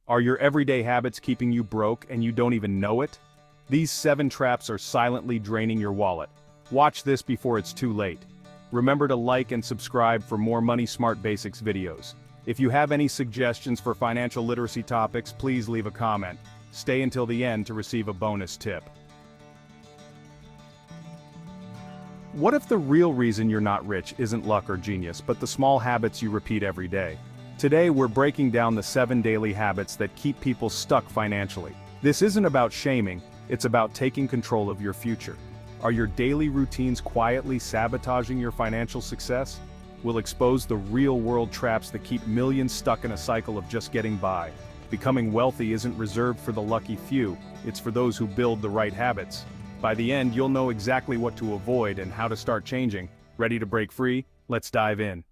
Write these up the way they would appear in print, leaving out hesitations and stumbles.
Are your everyday habits keeping you broke and you don't even know it? These 7 traps are silently draining your wallet. Watch this before it's too late. Remember to like and subscribe for more Money Smart Basics videos. If you have any suggestions for financial literacy topics, please leave a comment. Stay until the end to receive a bonus tip. What if the real reason you're not rich isn't luck or genius, but the small habits you repeat every day? Today we're breaking down the 7 daily habits that keep people stuck financially. This isn't about shaming, it's about taking control of your future. Are your daily routines quietly sabotaging your financial success? We'll expose the real-world traps that keep millions stuck in a cycle of just getting by. Becoming wealthy isn't reserved for the lucky few, it's for those who build the right habits. By the end, you'll know exactly what to avoid and how to start changing. Ready to break free? Let's dive in.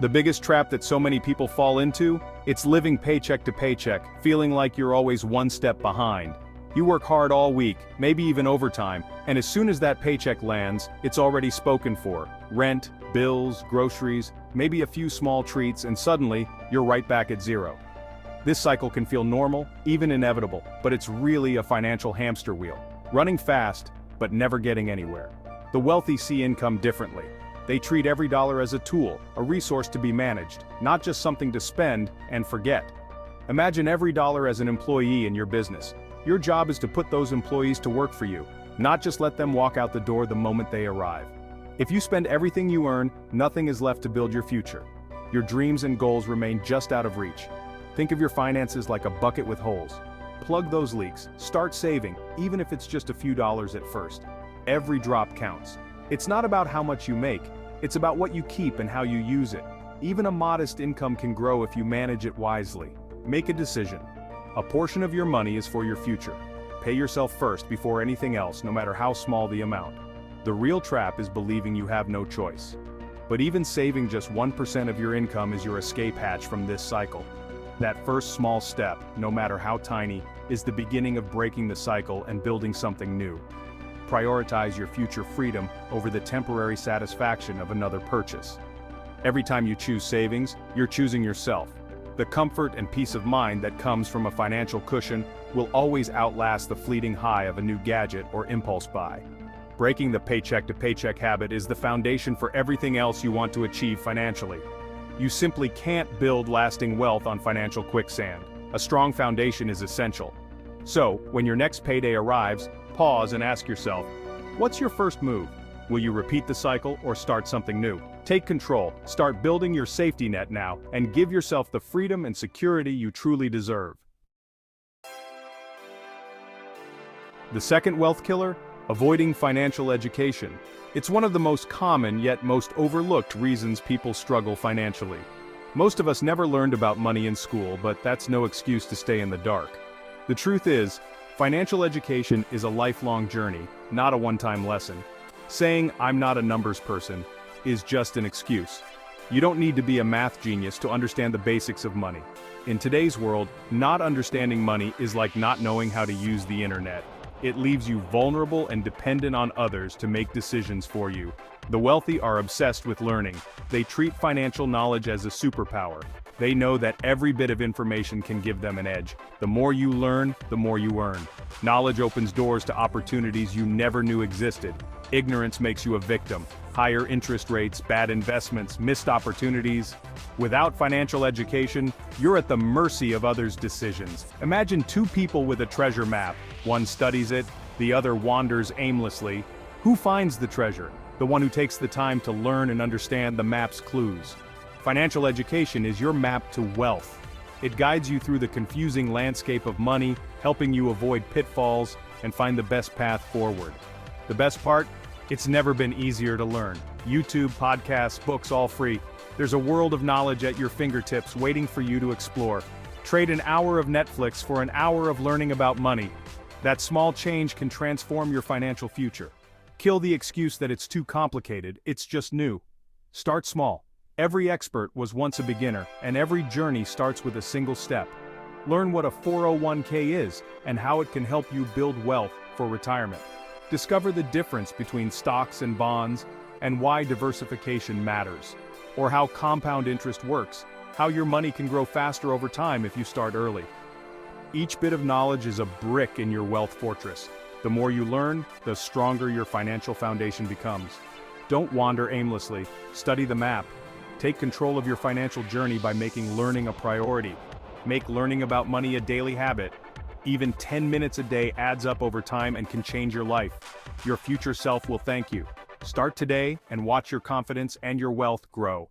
The biggest trap that so many people fall into? It's living paycheck to paycheck, feeling like you're always one step behind. You work hard all week, maybe even overtime, and as soon as that paycheck lands, it's already spoken for. Rent, bills, groceries, maybe a few small treats, and suddenly, you're right back at zero. This cycle can feel normal, even inevitable, but it's really a financial hamster wheel. Running fast, but never getting anywhere. The wealthy see income differently. They treat every dollar as a tool, a resource to be managed, not just something to spend and forget. Imagine every dollar as an employee in your business. Your job is to put those employees to work for you, not just let them walk out the door the moment they arrive. If you spend everything you earn, nothing is left to build your future. Your dreams and goals remain just out of reach. Think of your finances like a bucket with holes. Plug those leaks, start saving, even if it's just a few dollars at first. Every drop counts. It's not about how much you make, it's about what you keep and how you use it. Even a modest income can grow if you manage it wisely. Make a decision. A portion of your money is for your future. Pay yourself first before anything else, no matter how small the amount. The real trap is believing you have no choice. But even saving just 1% of your income is your escape hatch from this cycle. That first small step, no matter how tiny, is the beginning of breaking the cycle and building something new. Prioritize your future freedom over the temporary satisfaction of another purchase. Every time you choose savings, you're choosing yourself. The comfort and peace of mind that comes from a financial cushion will always outlast the fleeting high of a new gadget or impulse buy. Breaking the paycheck-to-paycheck habit is the foundation for everything else you want to achieve financially. You simply can't build lasting wealth on financial quicksand. A strong foundation is essential. So, when your next payday arrives, pause and ask yourself, what's your first move? Will you repeat the cycle or start something new? Take control, start building your safety net now, and give yourself the freedom and security you truly deserve. The second wealth killer? Avoiding financial education. It's one of the most common yet most overlooked reasons people struggle financially. Most of us never learned about money in school, but that's no excuse to stay in the dark. The truth is, financial education is a lifelong journey, not a one-time lesson. Saying, "I'm not a numbers person," is just an excuse. You don't need to be a math genius to understand the basics of money. In today's world, not understanding money is like not knowing how to use the internet. It leaves you vulnerable and dependent on others to make decisions for you. The wealthy are obsessed with learning. They treat financial knowledge as a superpower. They know that every bit of information can give them an edge. The more you learn, the more you earn. Knowledge opens doors to opportunities you never knew existed. Ignorance makes you a victim. Higher interest rates, bad investments, missed opportunities. Without financial education, you're at the mercy of others' decisions. Imagine 2 people with a treasure map. One studies it, the other wanders aimlessly. Who finds the treasure? The one who takes the time to learn and understand the map's clues. Financial education is your map to wealth. It guides you through the confusing landscape of money, helping you avoid pitfalls and find the best path forward. The best part? It's never been easier to learn. YouTube, podcasts, books, all free. There's a world of knowledge at your fingertips waiting for you to explore. Trade an hour of Netflix for an hour of learning about money. That small change can transform your financial future. Kill the excuse that it's too complicated, it's just new. Start small. Every expert was once a beginner, and every journey starts with a single step. Learn what a 401k is and how it can help you build wealth for retirement. Discover the difference between stocks and bonds and why diversification matters, or how compound interest works How your money can grow faster over time if you start early. Each bit of knowledge is a brick in your wealth fortress. The more you learn, the stronger your financial foundation becomes. Don't wander aimlessly, study the map. Take control of your financial journey by making learning a priority. Make learning about money a daily habit. Even 10 minutes a day adds up over time and can change your life. Your future self will thank you. Start today and watch your confidence and your wealth grow.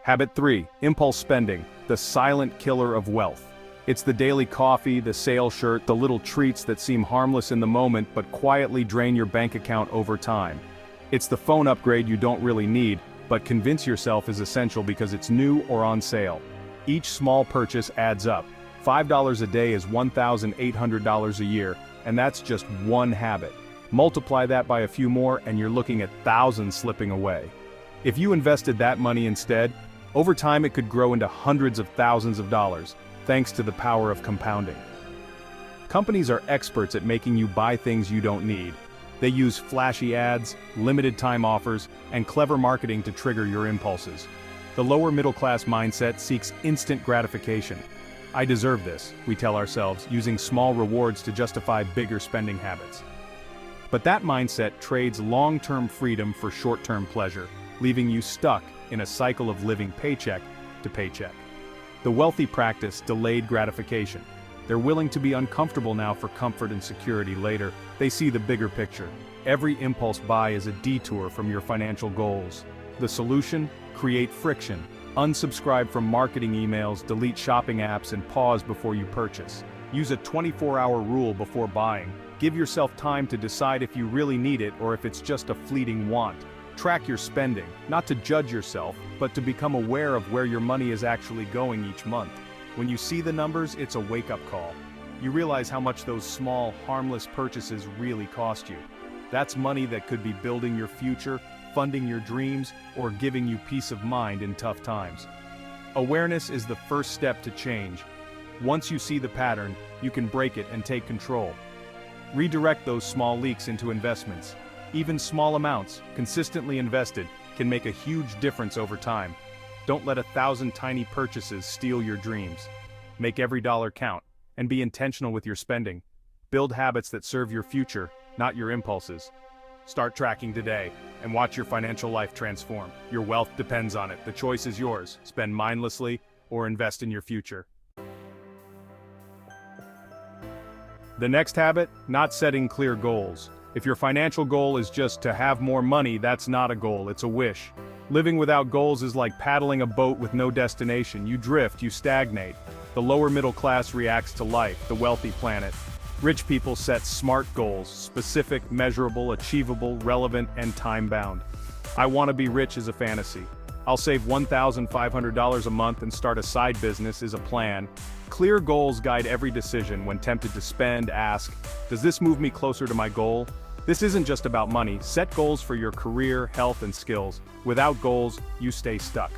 Habit 3. Impulse spending, the silent killer of wealth. It's the daily coffee, the sale shirt, the little treats that seem harmless in the moment but quietly drain your bank account over time. It's the phone upgrade you don't really need, but convince yourself is essential because it's new or on sale. Each small purchase adds up. $5 a day is $1,800 a year, and that's just one habit. Multiply that by a few more and you're looking at thousands slipping away. If you invested that money instead, over time it could grow into hundreds of thousands of dollars, thanks to the power of compounding. Companies are experts at making you buy things you don't need. They use flashy ads, limited time offers, and clever marketing to trigger your impulses. The lower middle class mindset seeks instant gratification. I deserve this, we tell ourselves, using small rewards to justify bigger spending habits. But that mindset trades long-term freedom for short-term pleasure, leaving you stuck in a cycle of living paycheck to paycheck. The wealthy practice delayed gratification. They're willing to be uncomfortable now for comfort and security later. They see the bigger picture. Every impulse buy is a detour from your financial goals. The solution? Create friction. Unsubscribe from marketing emails, delete shopping apps, and pause before you purchase. Use a 24-hour rule before buying. Give yourself time to decide if you really need it or if it's just a fleeting want. Track your spending, not to judge yourself, but to become aware of where your money is actually going each month. When you see the numbers, it's a wake-up call. You realize how much those small, harmless purchases really cost you. That's money that could be building your future, funding your dreams, or giving you peace of mind in tough times. Awareness is the first step to change. Once you see the pattern, you can break it and take control. Redirect those small leaks into investments. Even small amounts, consistently invested, can make a huge difference over time. Don't let 1,000 tiny purchases steal your dreams. Make every dollar count, and be intentional with your spending. Build habits that serve your future, not your impulses. Start tracking today, and watch your financial life transform. Your wealth depends on it. The choice is yours. Spend mindlessly, or invest in your future. The next habit, not setting clear goals. If your financial goal is just to have more money, that's not a goal, it's a wish. Living without goals is like paddling a boat with no destination. You drift, you stagnate. The lower middle class reacts to life, the wealthy planet. Rich people set smart goals, specific, measurable, achievable, relevant, and time-bound. I want to be rich is a fantasy. I'll save $1,500 a month and start a side business is a plan. Clear goals guide every decision. When tempted to spend, ask, does this move me closer to my goal? This isn't just about money. Set goals for your career, health, and skills. Without goals, you stay stuck.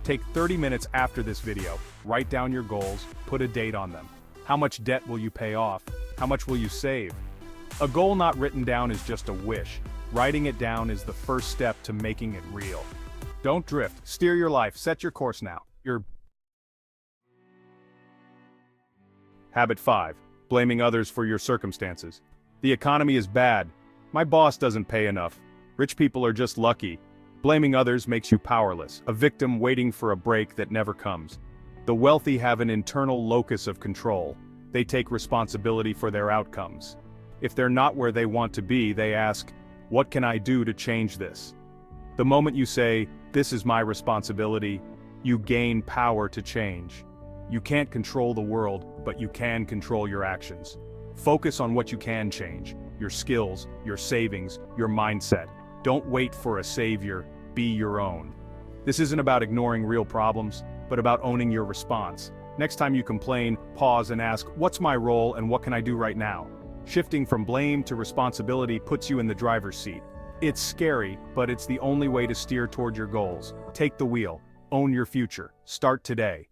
Take 30 minutes after this video. Write down your goals, put a date on them. How much debt will you pay off? How much will you save? A goal not written down is just a wish. Writing it down is the first step to making it real. Don't drift. Steer your life. Set your course now. Habit 5. Blaming others for your circumstances. The economy is bad. My boss doesn't pay enough. Rich people are just lucky. Blaming others makes you powerless, a victim waiting for a break that never comes. The wealthy have an internal locus of control. They take responsibility for their outcomes. If they're not where they want to be, they ask, what can I do to change this? The moment you say, this is my responsibility, you gain power to change. You can't control the world, but you can control your actions. Focus on what you can change, your skills, your savings, your mindset. Don't wait for a savior, be your own. This isn't about ignoring real problems, but about owning your response. Next time you complain, pause and ask, what's my role and what can I do right now? Shifting from blame to responsibility puts you in the driver's seat. It's scary, but it's the only way to steer toward your goals. Take the wheel, own your future, start today.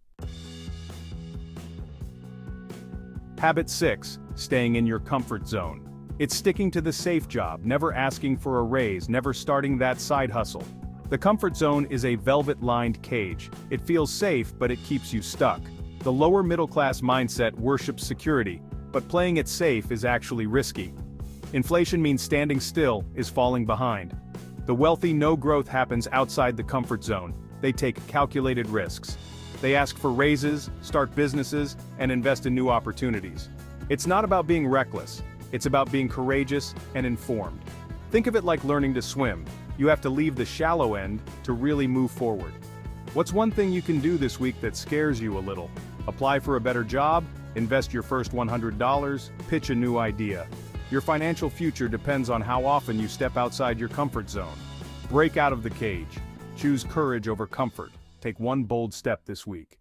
Habit 6. Staying in your comfort zone. It's sticking to the safe job, never asking for a raise, never starting that side hustle. The comfort zone is a velvet-lined cage. It feels safe, but it keeps you stuck. The lower middle-class mindset worships security, but playing it safe is actually risky. Inflation means standing still is falling behind. The wealthy know growth happens outside the comfort zone. They take calculated risks. They ask for raises, start businesses, and invest in new opportunities. It's not about being reckless. It's about being courageous and informed. Think of it like learning to swim. You have to leave the shallow end to really move forward. What's one thing you can do this week that scares you a little? Apply for a better job, invest your first $100, pitch a new idea. Your financial future depends on how often you step outside your comfort zone. Break out of the cage. Choose courage over comfort. Take one bold step this week.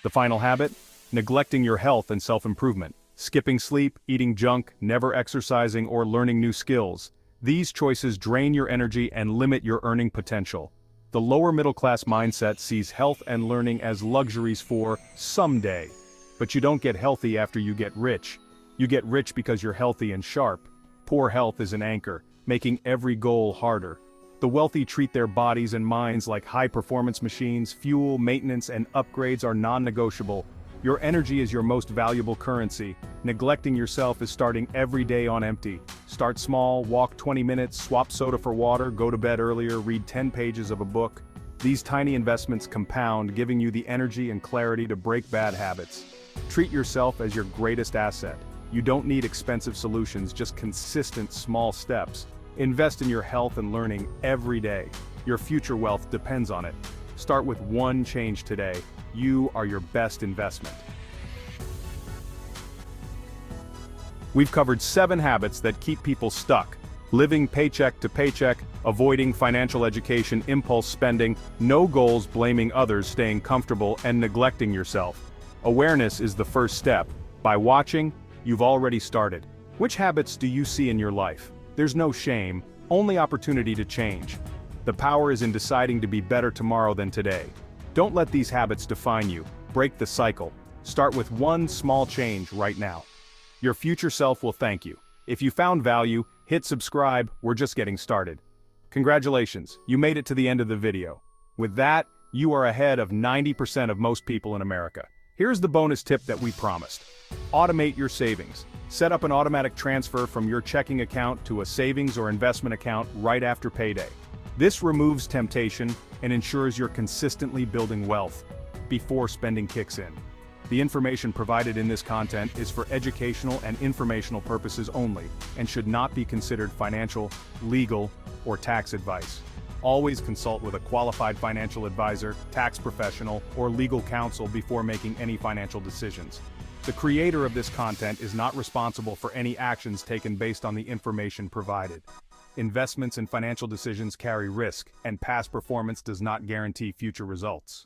The final habit? Neglecting your health and self-improvement. Skipping sleep, eating junk, never exercising, or learning new skills. These choices drain your energy and limit your earning potential. The lower middle-class mindset sees health and learning as luxuries for someday. But you don't get healthy after you get rich. You get rich because you're healthy and sharp. Poor health is an anchor, making every goal harder. The wealthy treat their bodies and minds like high-performance machines. Fuel, maintenance, and upgrades are non-negotiable. Your energy is your most valuable currency. Neglecting yourself is starting every day on empty. Start small, walk 20 minutes, swap soda for water, go to bed earlier, read 10 pages of a book. These tiny investments compound, giving you the energy and clarity to break bad habits. Treat yourself as your greatest asset. You don't need expensive solutions, just consistent small steps. Invest in your health and learning every day. Your future wealth depends on it. Start with one change today. You are your best investment. We've covered 7 habits that keep people stuck. Living paycheck to paycheck, avoiding financial education, impulse spending, no goals, blaming others, staying comfortable, and neglecting yourself. Awareness is the first step. By watching, you've already started. Which habits do you see in your life? There's no shame, only opportunity to change. The power is in deciding to be better tomorrow than today. Don't let these habits define you. Break the cycle. Start with one small change right now. Your future self will thank you. If you found value, hit subscribe. We're just getting started. Congratulations, you made it to the end of the video. With that, you are ahead of 90% of most people in America. Here's the bonus tip that we promised. Automate your savings. Set up an automatic transfer from your checking account to a savings or investment account right after payday. This removes temptation and ensures you're consistently building wealth before spending kicks in. The information provided in this content is for educational and informational purposes only and should not be considered financial, legal, or tax advice. Always consult with a qualified financial advisor, tax professional, or legal counsel before making any financial decisions. The creator of this content is not responsible for any actions taken based on the information provided. Investments and financial decisions carry risk, and past performance does not guarantee future results.